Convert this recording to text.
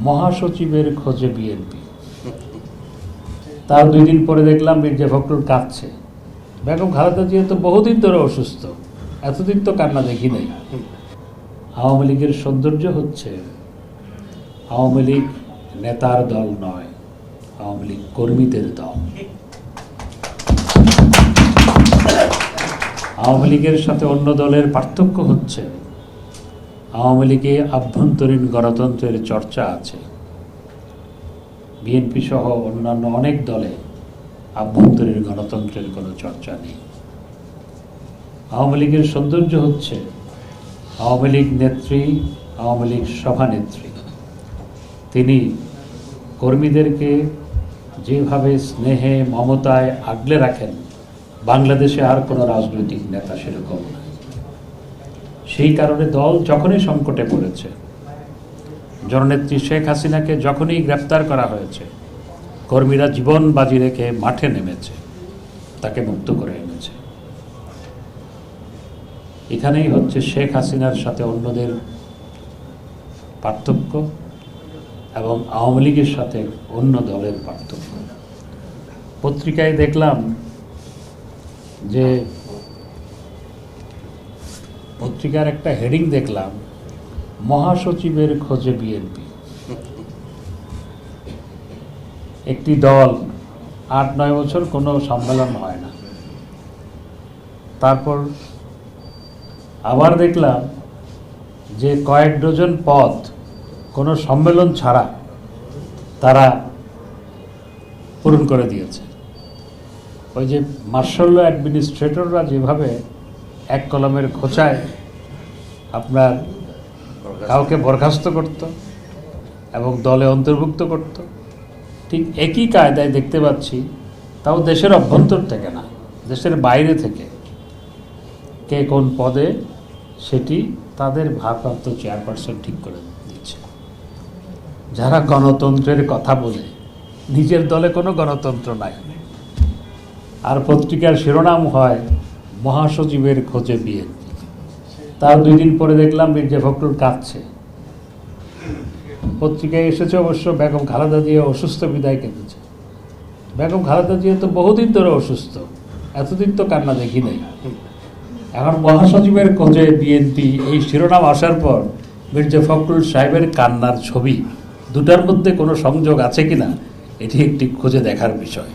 মহাসচিবের খোঁজে বিএনপি। তার 2 দিন পরে দেখলাম মির্জা ফখরুল কাঁদছে। বেগম খালেদা জিয়া তো বহুদিন ধরে অসুস্থ, এতদিন তো কান্না দেখি নাই। আওয়ামী লীগের সৌন্দর্য হচ্ছে আওয়ামী লীগ নেতার দল নয়, আওয়ামী লীগ কর্মীদের দল। আওয়ামী লীগের সাথে অন্য দলের পার্থক্য হচ্ছে আওয়ামী লীগে আভ্যন্তরীণ গণতন্ত্রের চর্চা আছে। বিএনপি সহ অন্যান্য অনেক দলে আভ্যন্তরীণ গণতন্ত্রের কোনো চর্চা নেই। আওয়ামী লীগের সৌন্দর্য হচ্ছে আওয়ামী লীগ নেত্রী, আওয়ামী লীগ সভানেত্রী, তিনি কর্মীদেরকে যেভাবে স্নেহে মমতায় আগলে রাখেন, বাংলাদেশে আর কোনো রাজনৈতিক নেতা সেরকম না। সেই কারণে দল যখনই সংকটে পড়েছে, জননেত্রী শেখ হাসিনাকে যখনই গ্রেপ্তার করা হয়েছে, কর্মীরা জীবন বাজি রেখে মাঠে নেমেছে, তাকে মুক্ত করে এনেছে। এখানেই হচ্ছে শেখ হাসিনার সাথে অন্যদের পার্থক্য এবং আওয়ামী লীগের সাথে অন্য দলের পার্থক্য। পত্রিকায় দেখলাম যে পত্রিকার একটা হেডিং দেখলাম, মহাসচিবের খোঁজে বিএনপি। একটি দল 8-9 বছর কোনো সম্মেলন হয় না, তারপর আবার দেখলাম যে কয়েক ডজন পদ কোনো সম্মেলন ছাড়া তারা পূরণ করে দিয়েছে। ওই যে মার্শাল অ্যাডমিনিস্ট্রেটররা যেভাবে এক কলমের খোঁচায় আপনার কাউকে বরখাস্ত করত এবং দলে অন্তর্ভুক্ত করত, ঠিক একই কায়দায় দেখতে পাচ্ছি, তাও দেশের অভ্যন্তর থেকে না, দেশের বাইরে থেকে কে কোন পদে সেটি তাদের ভারপ্রাপ্ত চেয়ারপারসন ঠিক করে দিচ্ছে। যারা গণতন্ত্রের কথা বলে, নিজের দলে কোনো গণতন্ত্র নাই, আর পত্রিকার শিরোনাম হয় মহাসচিবের খোঁজে বিএনপি। তার 2 দিন পরে দেখলাম মির্জা ফখরুল কাঁদছে। পত্রিকায় এসেছে অবশ্য বেগম খালেদা জিয়া অসুস্থ বিদায় কেঁদেছে। বেগম খালেদা জিয়া তো বহুদিন ধরে অসুস্থ, এতদিন তো কান্না দেখি নাই। এখন মহাসচিবের খোঁজে বিএনপি এই শিরোনাম আসার পর মির্জা ফখরুল সাহেবের কান্নার ছবি, দুটার মধ্যে কোনো সংযোগ আছে কিনা এটি একটি খুঁজে দেখার বিষয়।